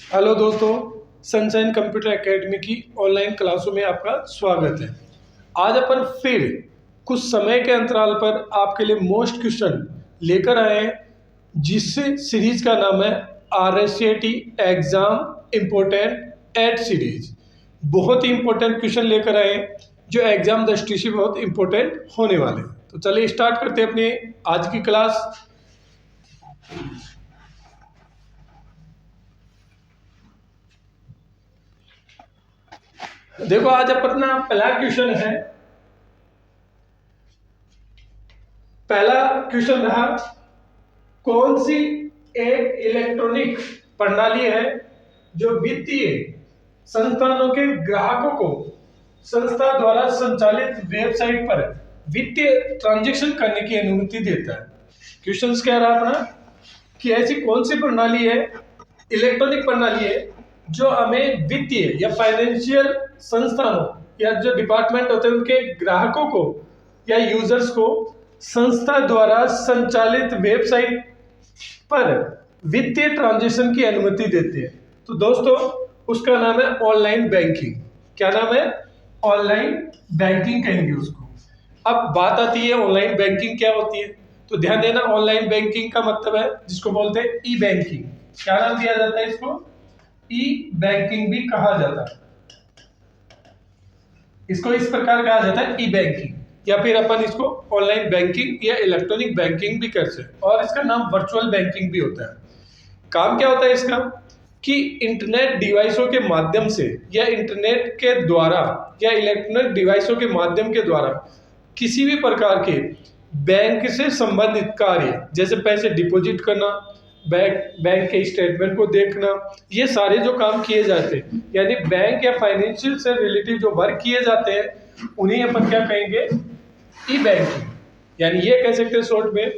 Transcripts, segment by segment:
Hello दोस्तों, sunshine computer academy की online क्लासों में आपका स्वागत है। आज अपन फिर कुछ समय के अंतराल पर आपके लिए मोस्ट क्वेश्चन लेकर आए हैं, जिस सीरीज का नाम है RSAT एग्जाम इम्पोर्टेंट एड सीरीज। बहुत ही इम्पोर्टेंट क्वेश्चन लेकर आए हैं जो एग्जाम दृष्टि से बहुत इम्पोर्टेंट होने वाले हैं। तो चलिए स्टार्ट करते हैं अपनी आज की क्लास। देखो, आज अपना पहला क्वेश्चन है। पहला क्वेश्चन रहा, कौन सी एक इलेक्ट्रॉनिक प्रणाली है जो वित्तीय संस्थानों के ग्राहकों को संस्था द्वारा संचालित वेबसाइट पर वित्तीय ट्रांजैक्शन करने की अनुमति देता है। क्वेश्चन क्या रहा अपना कि ऐसी कौन सी प्रणाली है, इलेक्ट्रॉनिक प्रणाली है जो हमें वित्तीय या फाइनेंशियल संस्थानों या जो डिपार्टमेंट होते हैं उनके ग्राहकों को या यूजर्स को संस्था द्वारा संचालित वेबसाइट पर वित्तीय ट्रांजैक्शन की अनुमति देती है। तो दोस्तों, उसका नाम है ऑनलाइन बैंकिंग। क्या नाम है? ऑनलाइन बैंकिंग कहेंगे उसको। अब बात आती है ऑनलाइन बैंकिंग क्या होती है, तो ध्यान देना, ऑनलाइन बैंकिंग का मतलब है जिसको बोलते हैं ई बैंकिंग। क्या नाम दिया जाता है इसको? ई बैंकिंग भी कहा जाता है। इसको इस प्रकार कहा जाता है ई बैंकिंग, या फिर अपन इसको ऑनलाइन बैंकिंग या इलेक्ट्रॉनिक बैंकिंग भी कर सकते, और इसका नाम वर्चुअल बैंकिंग भी होता है। काम क्या होता है इसका कि इंटरनेट डिवाइसों के माध्यम से या इंटरनेट के द्वारा या इलेक्ट्रॉनिक डिवाइसों के माध्यम के द्वारा किसी भी प्रकार के बैंक से संबंधित कार्य, जैसे पैसे डिपॉजिट करना, बैंक के स्टेटमेंट को देखना, ये सारे जो काम किए जाते हैं, यानी बैंक या फाइनेंशियल से रिलेटेड जो वर्क किए जाते हैं, उन्हें अपन क्या कहेंगे? ई बैंकिंग। यानी ये कह सकते हैं शॉर्ट में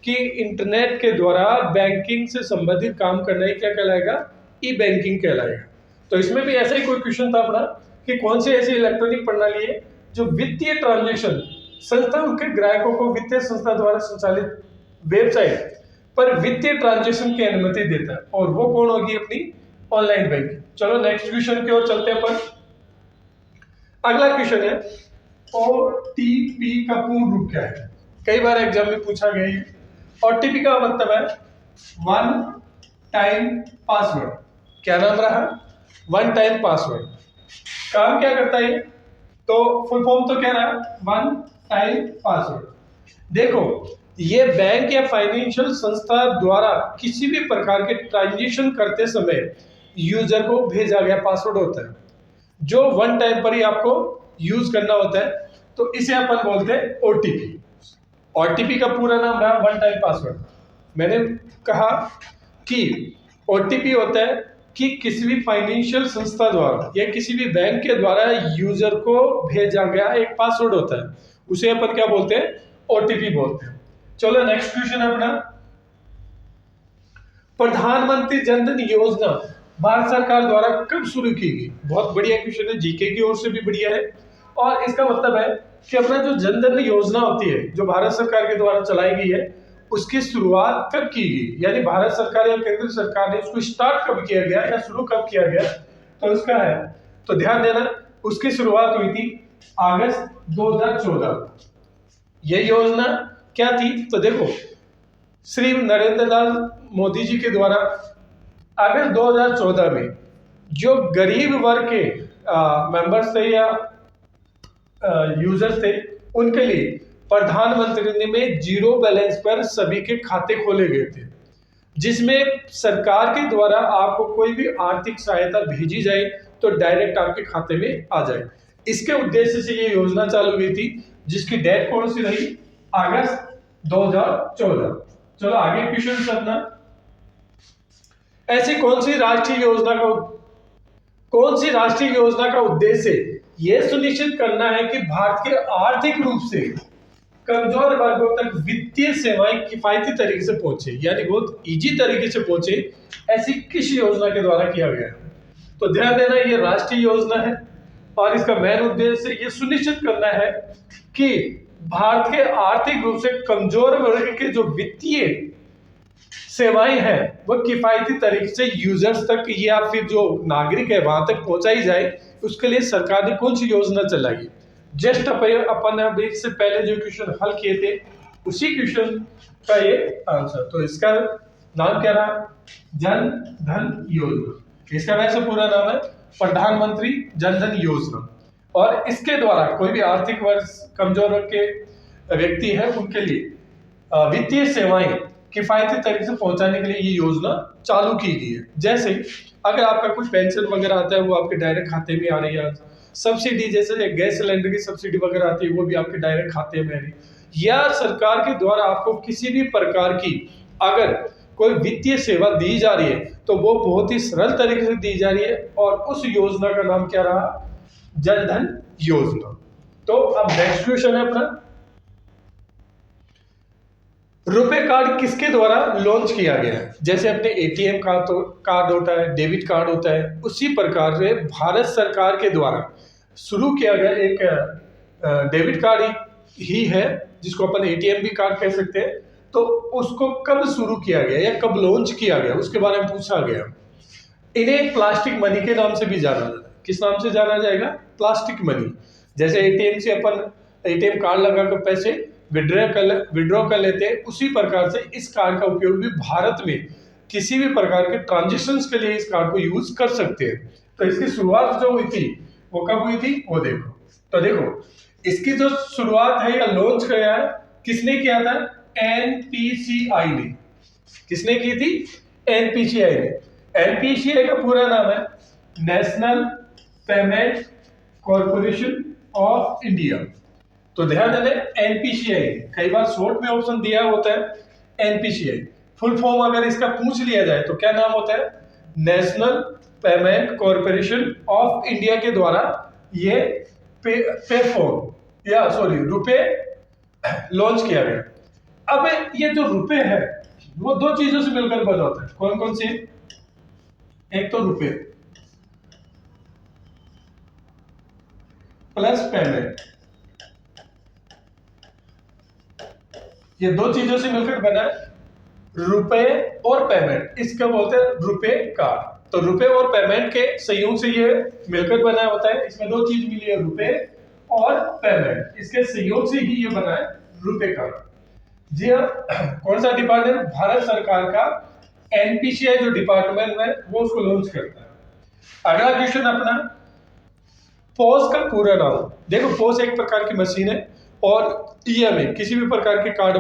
कि इंटरनेट के द्वारा बैंकिंग से संबंधित काम करना ही क्या कहलाएगा? ई बैंकिंग कहलाएगा। तो इसमें भी ऐसा ही कोई क्वेश्चन था अपना कि कौन सी ऐसी इलेक्ट्रॉनिक प्रणाली है जो वित्तीय ट्रांजैक्शन संस्था उनके ग्राहकों को वित्तीय संस्था द्वारा संचालित वेबसाइट पर वित्तीय ट्रांजैक्शन की अनुमति देता है, और वो कौन होगी? अपनी ऑनलाइन बैंकिंग। चलो नेक्स्ट क्वेश्चन की ओर चलते हैं अपन। अगला क्वेश्चन है, ओटीपी का पूर्ण रूप क्या है? कई बार एग्जाम में पूछा गया है। ओटीपी का मतलब है वन टाइम पासवर्ड। क्या नाम रहा? One time password. काम क्या करता है? तो फुल फॉर्म तो क्या रहा? One time password. देखो, ये बैंक या फाइनेंशियल संस्था द्वारा किसी भी प्रकार के ट्रांजैक्शन करते समय यूजर को भेजा गया पासवर्ड होता है, जो वन टाइम पर ही आपको यूज करना होता है। तो इसे अपन बोलते हैं ओटीपी। ओटीपी का पूरा नाम रहा वन टाइम पासवर्ड। मैंने कहा कि ओटीपी होता है कि किसी भी फाइनेंशियल संस्था द्वारा या किसी भी बैंक के द्वारा यूजर को भेजा गया एक पासवर्ड होता है, उसे अपन क्या बोलते हैं? ओटीपी बोलते हैं। चलो नेक्स्ट क्वेश्चन है अपना, प्रधानमंत्री जन धन योजना भारत सरकार द्वारा कब शुरू की गई? बहुत बढ़िया क्वेश्चन है, जीके की ओर से भी बढ़िया है। और इसका मतलब है कि अपना जो जन धन योजना होती है जो भारत सरकार के द्वारा चलाई गई है, उसकी शुरुआत कब की गई? यानी भारत सरकार या केंद्र सरकार ने उसको स्टार्ट कब किया गया या शुरू कब किया गया? तो इसका है, तो ध्यान देना, उसकी शुरुआत हुई थी अगस्त 2014। ये योजना क्या थी? तो देखो, श्री नरेंद्र लाल मोदी जी के द्वारा अगस्त 2014 में जो गरीब वर्ग के मेंबर्स थे या यूजर्स थे, उनके लिए प्रधानमंत्री में जीरो बैलेंस पर सभी के खाते खोले गए थे, जिसमें सरकार के द्वारा आपको कोई भी आर्थिक सहायता भेजी जाए तो डायरेक्ट आपके खाते में आ जाए। इसके उद्देश्य से ये योजना चालू हुई थी, जिसकी डेट कौन सी रही? अगस्त 2014। चलो आगे क्वेश्चन करना, ऐसी कौन सी राष्ट्रीय योजना का उद्देश्य यह सुनिश्चित करना है कि भारत के आर्थिक रूप से कमजोर वर्गों तक वित्तीय सेवाएं किफायती तरीके से पहुंचे, यानी बहुत इजी तरीके से पहुंचे, ऐसी किस योजना के द्वारा किया गया है? तो ध्यान देना, ये राष्ट्रीय योजना है और इसका मेन उद्देश्य ये सुनिश्चित करना है कि भारत के आर्थिक रूप से कमजोर वर्ग के जो वित्तीय सेवाएं हैं वो किफायती तरीके से यूजर्स तक या फिर जो नागरिक है वहां तक पहुंचाई जाए, उसके लिए सरकार ने कौन सी योजना चलाई। जस्ट अपन अब इससे पहले जो क्वेश्चन हल किए थे उसी क्वेश्चन का ये आंसर। तो इसका नाम क्या रहा, जन धन योजना। इसका वैसे पूरा नाम है प्रधानमंत्री जन धन योजना। और इसके द्वारा कोई भी आर्थिक वर्ग कमजोर वर्ग के व्यक्ति है उनके लिए वित्तीय सेवाएं किफायती तरीके से पहुंचाने के लिए ये योजना चालू की गई है। जैसे अगर आपका कुछ पेंशन वगैरह आता है वो आपके डायरेक्ट खाते में आ रही है, सब्सिडी जैसे गैस सिलेंडर की सब्सिडी वगैरह आती है वो भी आपके डायरेक्ट खाते में आ रही है, या सरकार के द्वारा आपको किसी भी प्रकार की अगर कोई वित्तीय सेवा दी जा रही है तो वो बहुत ही सरल तरीके से दी जा रही है, और उस योजना का नाम क्या रहा, जन धन योजना। तो अब नेक्स्ट क्वेश्चन है अपना, रुपए कार्ड किसके द्वारा लॉन्च किया गया है। जैसे अपने एटीएम कार्ड होता है, डेबिट कार्ड होता है, उसी प्रकार से भारत सरकार के द्वारा शुरू किया गया एक डेबिट कार्ड ही है जिसको अपन एटीएम भी कार्ड कह सकते हैं। तो उसको कब शुरू किया गया या कब लॉन्च किया गया उसके बारे में पूछा गया। इन्हें प्लास्टिक मनी के नाम से भी जाना जाता है। किस नाम से जाना जाएगा, प्लास्टिक मनी। जैसे एटीएम से अपन एटीएम कार्ड लगाकर पैसे विड्रॉ कर लेते हैं, उसी प्रकार से इस कार्ड का उपयोग भी भारत में किसी भी प्रकार के ट्रांजेक्शन्स के लिए इस कार्ड को यूज कर सकते हैं। तो इसकी शुरुआत जो हुई थी वो कब हुई थी वो देखो। तो देखो इसकी जो शुरुआत है या लॉन्च किया है किसने किया था, एनपीसीआई ने। किसने की थी, एनपीसीआई ने। एनपीसीआई का पूरा नाम है national payment corporation of India. तो ध्यान देना एनपीसीआई, कई बार शॉर्ट में ऑप्शन दिया होता है एनपीसीआई। फुल फॉर्म अगर इसका पूछ लिया जाए तो क्या नाम होता है, national payment corporation of India के द्वारा ये रुपए लॉन्च किया गया। अब ये जो रुपए है वो दो चीजों से मिलकर बना होता है। कौन कौन सी, एक तो रुपए प्लस पेमेंट, ये दो चीजों से मिलकर बना है रुपए और पेमेंट। इसका बोलते हैं रुपए कार्ड। तो रुपए और पेमेंट के संयोग से ये मिलकर बना होता है। इसमें दो चीज मिली है, रुपए और पेमेंट, इसके संयोग से ही ये बना है रुपए कार्ड। जी हाँ, कौन सा डिपार्टमेंट, भारत सरकार का एनपीसीआई जो डिपार्टमेंट है वो उसको लॉन्च करता है। अगला क्वेश्चन अपना, पोस का पूरा नाम। देखो पोस एक प्रकार की मशीन है और ईएमआई किसी भी प्रकार के कार्ड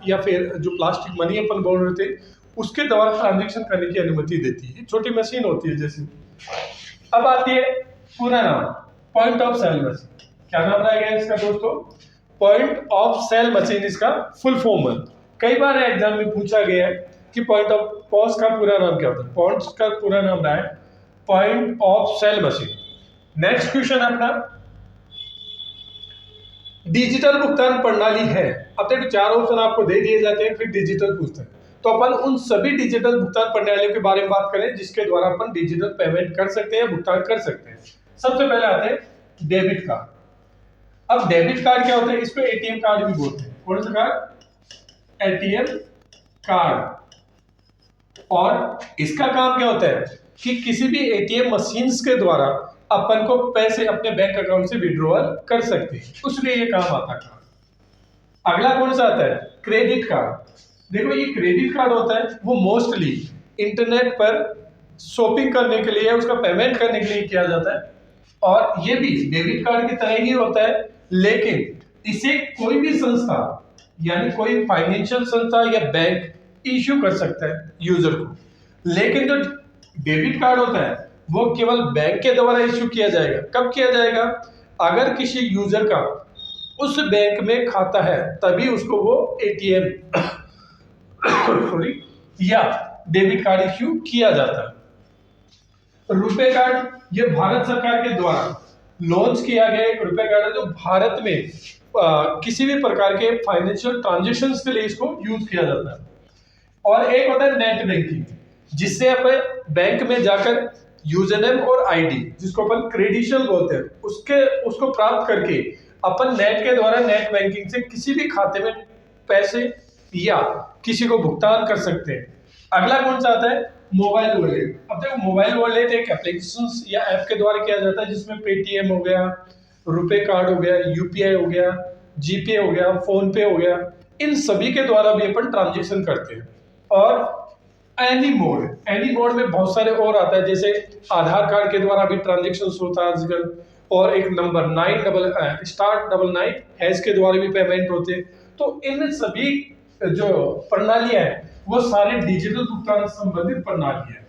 या फिर जो प्लास्टिक मनी अपन बोल रहे थे उसके द्वारा ट्रांजैक्शन करने की अनुमति देती है। छोटी मशीन होती है जैसे। अब आती है पूरा नाम, पॉइंट ऑफ सेल मशीन। क्या नाम रहेगा इसका दोस्तों, पॉइंट ऑफ सेल मशीन इसका फुल फॉर्म है। कई बार एग्जाम में पूछा गया है कि पॉइंट ऑफ पॉस का पूरा नाम क्या होता है। पॉइंट का पूरा नाम रहा है point of sale machine. Next question अपना, डिजिटल भुगतान प्रणाली है। अब देखो चार ऑप्शन आपको दे दिए जाते हैं, फिर डिजिटल पूछते हैं। तो अपन उन सभी डिजिटल भुगतान प्रणालियों के बारे में बात करें जिसके द्वारा अपन डिजिटल पेमेंट कर सकते हैं, भुगतान कर सकते हैं। सबसे पहले आते हैं डेबिट कार्ड। अब डेबिट कार्ड क्या होता है, इसको एटीएम कार्ड भी बोलते हैं। कौन सा कार्ड, एटीएम कार्ड। और इसका काम क्या होता है कि किसी भी एटीएम मशीन के द्वारा अपन को पैसे अपने बैंक अकाउंट से विड्रॉल कर सकते हैं, उसलिए ये काम आता है। अगला कौन सा आता है, क्रेडिट कार्ड। देखो ये क्रेडिट कार्ड होता है वो मोस्टली इंटरनेट पर शॉपिंग करने के लिए, उसका पेमेंट करने के लिए किया जाता है। और ये भी डेबिट कार्ड की तरह ही होता है, लेकिन इसे कोई भी संस्था यानी कोई फाइनेंशियल संस्था या बैंक इश्यू कर सकता है यूजर को। लेकिन जो डेबिट कार्ड होता है वो केवल बैंक के द्वारा इश्यू किया जाएगा। कब किया जाएगा, अगर किसी यूजर का उस बैंक में खाता है तभी उसको वो एटीएम या डेबिट कार्ड इश्यू किया जाता है। रुपए कार्ड ये भारत सरकार के द्वारा लॉन्च किया गया एक रुपए कार्ड है जो भारत में किसी भी प्रकार के फाइनेंशियल ट्रांजेक्शन्स के लिए इसको यूज किया जाता है। और एक होता है नेट बैंकिंग, जिससे अपन बैंक में जाकर यूजर नेम और आईडी जिसको अपन क्रेडेंशियल बोलते हैं उसको प्राप्त करके अपन नेट के द्वारा नेट बैंकिंग से किसी भी खाते में पैसे या किसी को भुगतान कर सकते हैं। अगला कौन सा आता है, मोबाइल वॉलेट। अब देखो मोबाइल वॉलेट एक एप्लीकेशन या ऐप के द्वारा किया जाता है जिसमें पेटीएम हो गया, रुपे कार्ड हो गया, यूपीआई हो गया, जीपे हो गया, फोन पे हो गया, इन सभी के द्वारा भी अपन ट्रांजेक्शन करते हैं। और एनी मोड में बहुत सारे और आता है, जैसे आधार कार्ड के द्वारा भी ट्रांजेक्शन होता है आजकल, और एक नंबर 9 *9 के द्वारा भी पेमेंट होते हैं। तो इन सभी जो प्रणालियां हैं वो सारे डिजिटल भुगतान से संबंधित प्रणाली है।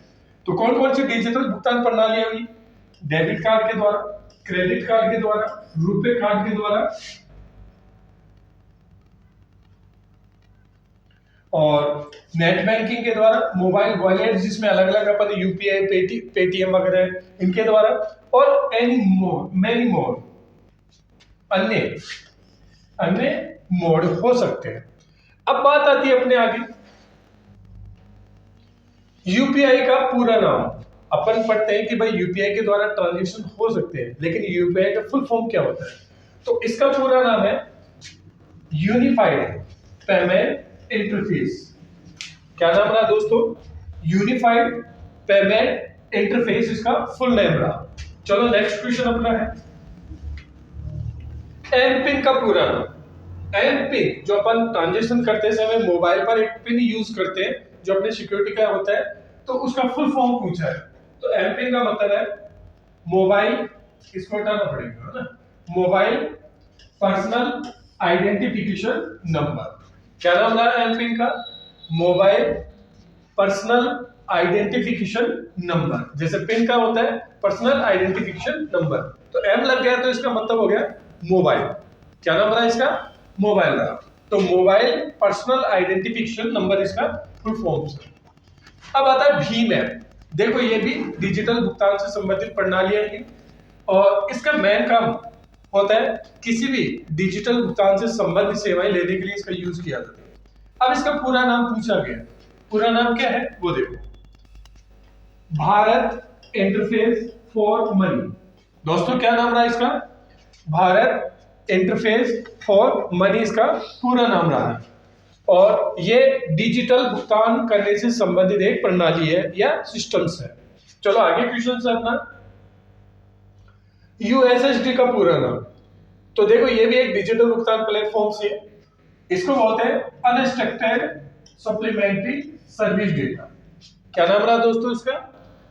तो कौन कौन सी डिजिटल भुगतान प्रणालियां हुई, डेबिट कार्ड के द्वारा, क्रेडिट कार्ड के द्वारा, रुपे कार्ड के द्वारा और नेट बैंकिंग के द्वारा, मोबाइल वॉलेट जिसमें अलग अलग अपन यूपीआई, पेटीएम वगैरह इनके द्वारा, और मेनी मोर अन्य मोड हो सकते हैं। अब बात आती है अपने आगे यूपीआई का पूरा नाम। अपन पढ़ते हैं कि भाई यूपीआई के द्वारा ट्रांजैक्शन हो सकते हैं, लेकिन यूपीआई का फुल फॉर्म क्या होता है? तो इसका पूरा नाम है यूनिफाइड पेमेंट इंटरफेस। क्या नाम रहा दोस्तों? यूनिफाइड पेमेंट इंटरफेस इसका फुल नेम रहा। चलो नेक्स्ट क्वेश्चन अपना है एम पिन का पूरा नाम। एम पिन जो अपन ट्रांजेक्शन करते समय मोबाइल पर एक पिन यूज करते हैं जो अपने सिक्योरिटी का होता है, तो उसका फुल फॉर्म पूछा है। तो एम पिन का मतलब है मोबाइल, इसको हटाना पड़ेगा है ना, मोबाइल पर्सनल आइडेंटिफिकेशन नंबर। क्या नाम रहा एम पिन का? Mobile personal identification number. जैसे पिन का होता है पर्सनल आइडेंटिफिकेशन नंबर, तो एम लग गया तो इसका मतलब हो गया मोबाइल। क्या नाम रहा इसका? मोबाइल रहा। तो मोबाइल पर्सनल आइडेंटिफिकेशन नंबर इसका फुल फॉर्म है। अब आता है भीम ऐप। देखो ये भी डिजिटल भुगतान से संबंधित प्रणालियां हैं और इसका मेन काम होता है किसी भी डिजिटल भुगतान से संबंधित सेवाएं लेने के लिए इसका यूज किया जाता है। अब इसका पूरा नाम पूछा गया, पूरा नाम क्या है वो देखो, भारत इंटरफेस फॉर मनी। दोस्तों क्या नाम रहा इसका? भारत इंटरफेस फॉर मनी इसका पूरा नाम रहा है। और ये डिजिटल भुगतान करने से संबंधित एक प्रणाली है या सिस्टम्स है। चलो आगे क्वेश्चन है अपना यूएसएसडी का पूरा नाम। तो देखो ये भी एक डिजिटल भुगतान प्लेटफॉर्म से, इसको बोलते हैं अनस्ट्रक्चर्ड सप्लीमेंट्री सर्विस डेटा। क्या नाम रहा दोस्तों इसका?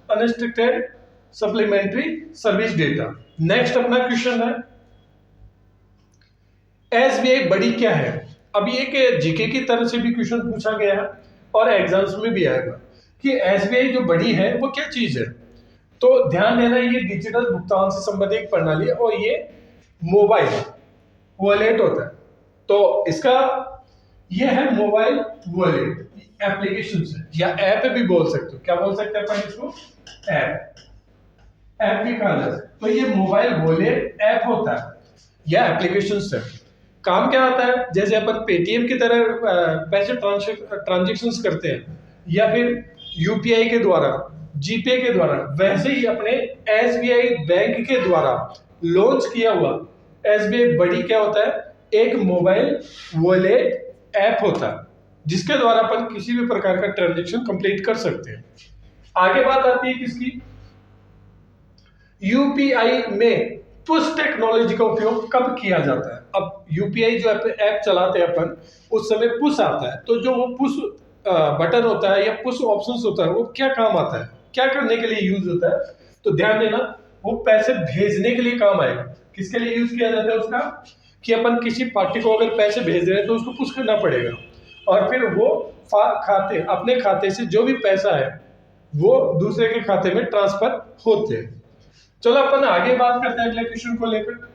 Unstructured supplementary service data. Next अपना क्वेश्चन है एसबीआई बड़ी क्या है। अभी एक जीके की तरफ से भी क्वेश्चन पूछा गया है और एग्जाम्स में भी आएगा कि एसबीआई जो बड़ी है वो क्या चीज है। तो ध्यान देना ये डिजिटल भुगतान से संबंधित एक प्रणाली है और ये मोबाइल वॉलेट होता है। तो इसका ये है मोबाइल वॉलेट एप्लीकेशन है या ऐप भी बोल सकते हो। क्या बोल सकते हैं अपन इसको? ऐप भी कहा जाता है। तो ये मोबाइल वॉलेट ऐप होता है या एप्लीकेशन है। काम क्या आता है? जैसे अपन पेटीएम की तरह पैसे ट्रांजेक्शन करते हैं या फिर यूपीआई के द्वारा, जीपे के द्वारा, वैसे ही अपने एसबीआई बैंक के द्वारा लॉन्च किया हुआ एसबीआई बड़ी क्या होता है? एक मोबाइल वॉलेट ऐप होता है जिसके द्वारा अपन किसी भी प्रकार का ट्रांजेक्शन कंप्लीट कर सकते हैं। आगे बात आती है किसकी? यूपीआई में पुश टेक्नोलॉजी का उपयोग कब किया जाता है? अब यूपीआई जो ऐप चलाते हैं अपन, उस समय पुश आता है, तो जो वो पुश बटन होता है या पुश ऑप्शंस होता है वो क्या काम आता है, क्या करने के लिए यूज होता है? तो ध्यान देना वो पैसे भेजने के लिए काम आएगा। किसके लिए यूज किया जाता है उसका? कि अपन किसी पार्टी को अगर पैसे भेज रहे हैं तो उसको पुश करना पड़ेगा और फिर वो खाते अपने खाते से जो भी पैसा है वो दूसरे के खाते में ट्रांसफर होते हैं। चलो अपन आगे बात करते हैं अगले क्वेश्चन को लेकर।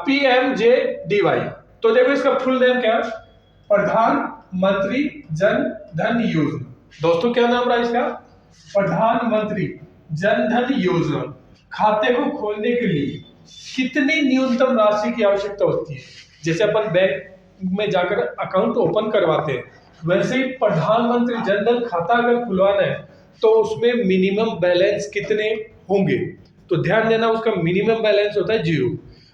पीएमजेडीवाई। तो देखो इसका फुल नेम क्या है? प्रधानमंत्री जन धन योजना। दोस्तों क्या नाम रहा इसका? प्रधानमंत्री जन धन योजना। खाते को खोलने के लिए कितनी न्यूनतम राशि की आवश्यकता होती है? जैसे अपन बैंक में जाकर अकाउंट ओपन करवाते हैं, वैसे ही प्रधानमंत्री जन धन खाता अगर खुलवाना है तो उसमें मिनिमम बैलेंस कितने होंगे? तो ध्यान देना उसका मिनिमम बैलेंस होता है 0।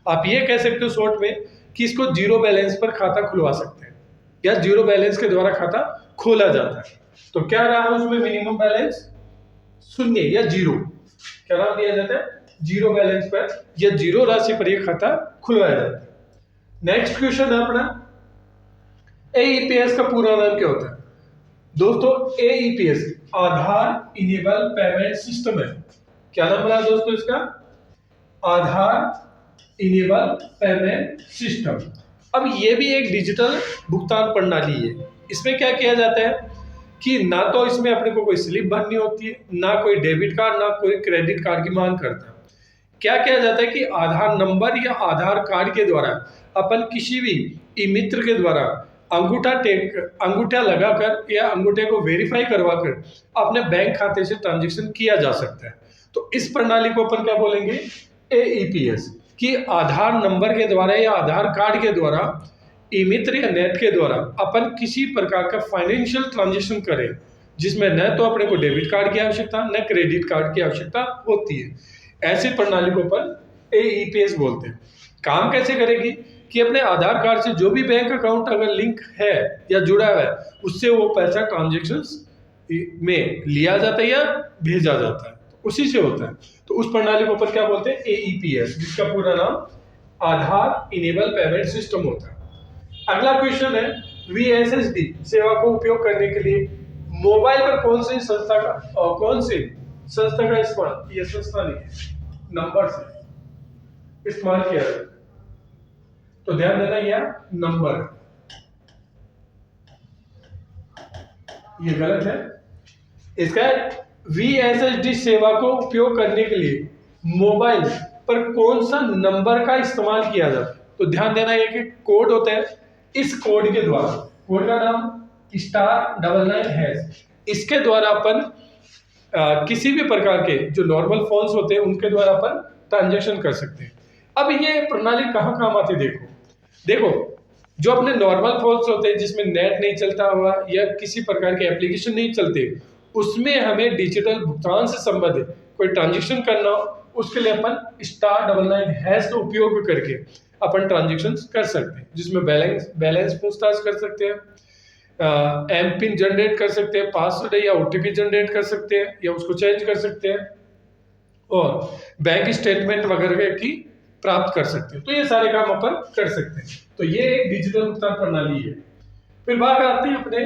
आप ये कह सकते हो शॉर्ट में कि इसको जीरो बैलेंस पर खाता खुलवा सकते हैं या जीरो बैलेंस के द्वारा खाता खोला जाता है। तो क्या रहा उसमें मिनिमम बैलेंस? शून्य या जीरो। क्या नाम दिया जाता है? जीरो बैलेंस पर या जीरो राशि पर यह खाता खुलवाया जाता है। नेक्स्ट क्वेश्चन है अपना, एईपीएस का पूरा नाम क्या होता है? दोस्तों एईपीएस आधार इनेबल पेमेंट सिस्टम है। क्या नाम रहा दोस्तों इसका? आधार इनेबल पेमेंट सिस्टम। अब ये भी एक डिजिटल भुगतान प्रणाली है। इसमें क्या किया जाता है कि ना तो इसमें अपने को कोई स्लिप भरनी होती है, ना कोई डेबिट कार्ड, ना कोई क्रेडिट कार्ड की मांग करता है। क्या किया जाता है कि आधार नंबर या आधार कार्ड के द्वारा अपन किसी भी ई मित्र के द्वारा अंगूठा लगाकर या अंगूठे को वेरीफाई करवाकर अपने बैंक खाते से ट्रांजैक्शन किया जा सकता है। तो इस प्रणाली को अपन क्या बोलेंगे? एईपीएस। कि आधार नंबर के द्वारा या आधार कार्ड के द्वारा ई मित्र या नेट के द्वारा अपन किसी प्रकार का फाइनेंशियल ट्रांजैक्शन करें जिसमें न तो अपने को डेबिट कार्ड की आवश्यकता न क्रेडिट कार्ड की आवश्यकता होती है, ऐसी प्रणाली को अपन एईपीएस बोलते हैं। काम कैसे करेगी कि अपने आधार कार्ड से जो भी बैंक अकाउंट अगर लिंक है या जुड़ा हुआ है उससे वो पैसा ट्रांजैक्शंस में लिया जाता है या भेजा जाता है, तो उसी से होता है। तो उस प्रणाली को अपन क्या बोलते हैं? एईपीएस, जिसका पूरा नाम आधार इनेबल पेमेंट सिस्टम होता है। अगला क्वेश्चन है, वीएसएसडी सेवा को उपयोग करने के लिए मोबाइल पर कौन सी संस्था का इस्तेमाल, ये संस्था नहीं है, नंबर से इस्तेमाल किया जाता है। तो ध्यान देना, यह नंबर, ये गलत है। इसका वीएसएसडी सेवा को उपयोग करने के लिए मोबाइल पर कौन सा नंबर का इस्तेमाल किया जाता है? तो ध्यान देना, एक कोड होता है, इस कोड के द्वारा, कोड का नाम *99#, इसके द्वारा अपन किसी भी प्रकार के जो नॉर्मल फोन्स होते हैं उनके द्वारा अपन ट्रांजैक्शन कर सकते हैं। अब ये प्रणाली कहाँ काम आती है? देखो जो अपने नॉर्मल फोन्स होते हैं जिसमें नेट नहीं चलता हुआ या किसी प्रकार के एप्लीकेशन नहीं चलते, उसमें हमें डिजिटल भुगतान से संबंधित कोई ट्रांजैक्शन करना हो, उसके लिए अपन *99# का उपयोग करके अपन ट्रांजैक्शन कर सकते हैं, जिसमें बैलेंस पूछताछ कर सकते हैं, एम पिन जनरेट कर सकते हैं, पासवर्ड या ओटीपी जनरेट कर सकते हैं या उसको चेंज कर सकते हैं, और बैंक स्टेटमेंट वगैरह की प्राप्त कर सकते हैं। तो ये सारे काम अपन कर सकते हैं। तो ये एक डिजिटल भुगतान प्रणाली है। फिर बात आती है अपने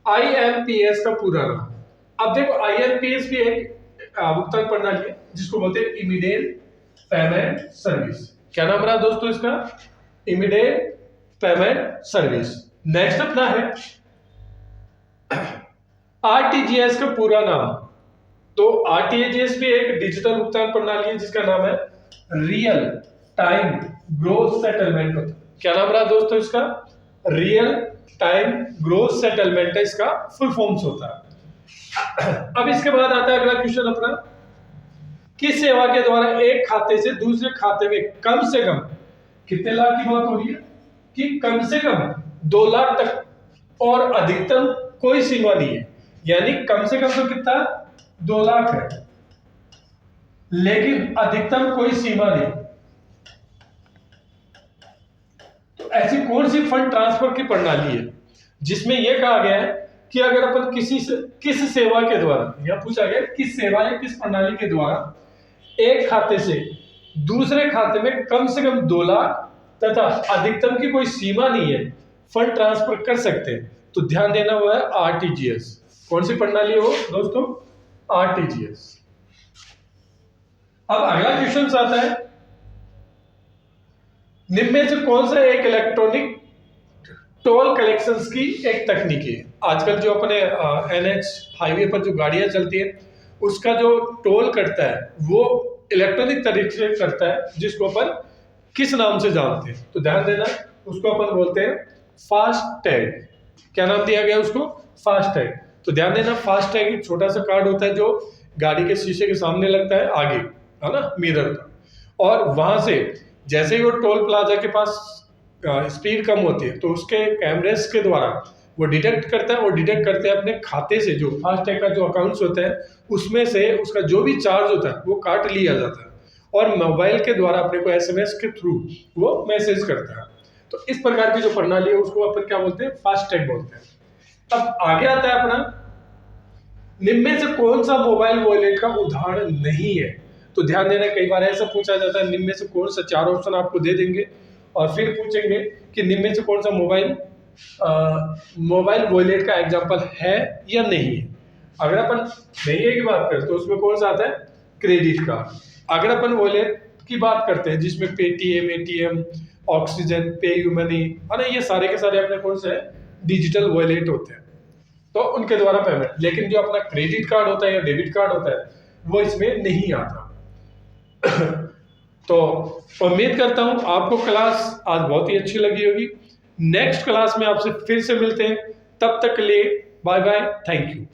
आईएमपीएस का पूरा नाम। अब देखो आईएमपीएस भी एक भुगतान प्रणाली है जिसको बोलते हैं इमीडिएट पेमेंट सर्विस। क्या नाम रहा दोस्तों इसका? Immediate payment service. नेक्स्ट अपना है आरटीजीएस का पूरा नाम। तो आरटीजीएस भी एक डिजिटल भुगतान प्रणाली है जिसका नाम है रियल टाइम ग्रोस सेटलमेंट। क्या नाम रहा दोस्तों इसका? रियल टाइम ग्रोस सेटलमेंट है इसका फुल फॉर्म्स होता है। अब इसके बाद आता है अगला क्वेश्चन अपना, किस सेवा के द्वारा एक खाते से दूसरे खाते में कम से कम कितने लाख की बात हो रही है? कि कम से कम 2 लाख तक और अधिकतम कोई सीमा नहीं है। यानी कम से कम तो कितना? 2 लाख है, लेकिन अधिकतम कोई सीमा नहीं। तो ऐसी कौन सी फंड ट्रांसफर की प्रणाली है जिसमें यह कहा गया है कि अगर अपन किस सेवा के द्वारा, यह पूछा गया किस सेवा या किस प्रणाली के द्वारा एक खाते से दूसरे खाते में कम से कम 2 लाख तथा अधिकतम की कोई सीमा नहीं है फंड ट्रांसफर कर सकते हैं, तो ध्यान देना वो है आरटीजीएस। कौन सी प्रणाली हो दोस्तों? आरटीजीएस। अब अगला क्वेश्चन आता है, निम्न में से कौन सा एक इलेक्ट्रॉनिक टोल कलेक्शंस की एक तकनीक है? आजकल जो अपने एनएच हाईवे पर जो गाड़ियां चलती है उसका जो टोल कटता है वो इलेक्ट्रॉनिक तरीके से करता है, जिसको अपन किस नाम से जानते हैं? तो ध्यान देना, उसको अपन बोलते हैं फास्ट टैग। क्या नाम दिया गया उसको? Fast tag. तो ध्यान देना, फास्ट टैग एक छोटा सा कार्ड होता है जो गाड़ी के शीशे के सामने लगता है आगे, है ना, मिरर का, और वहां से जैसे ही वो टोल प्लाजा के पास स्पीड कम होती है तो उसके कैमरेस के द्वारा वो डिटेक्ट करता है, और डिटेक्ट करते हैं अपने खाते से जो फास्टैग का जो अकाउंट्स होता है उसमें से उसका जो भी चार्ज होता है वो काट लिया जाता है, और मोबाइल के द्वारा अपने को एसएमएस के थ्रू वो मैसेज करता है। तो इस प्रकार की जो प्रणाली है उसको अपन क्या बोलते हैं, फास्टैग बोलते हैं। अब आगे आता है अपना, निम्न में से कौन सा मोबाइल वॉलेट का उदाहरण नहीं है। तो ध्यान देना, कई बार ऐसा पूछा जाता है निम्न में से कौन सा, 4 ऑप्शन आपको दे देंगे और फिर पूछेंगे कि निम्न में से कौन सा मोबाइल वॉलेट का एग्जांपल है या नहीं है। अगर अपन नहीं है की बात करें तो उसमें कौन सा आता है, क्रेडिट कार्ड। अगर अपन वॉलेट की बात करते हैं जिसमें पेटीएम, एटीएम, ऑक्सीजन, पे यू मनी, है ना, ये सारे के सारे अपने कौन से डिजिटल वॉलेट होते हैं, तो उनके द्वारा पेमेंट। लेकिन जो अपना क्रेडिट कार्ड होता है या डेबिट कार्ड होता है वो इसमें नहीं आता। तो उम्मीद करता हूं आपको क्लास आज बहुत ही अच्छी लगी होगी। नेक्स्ट क्लास में आपसे फिर से मिलते हैं, तब तक के लिए बाय बाय, थैंक यू।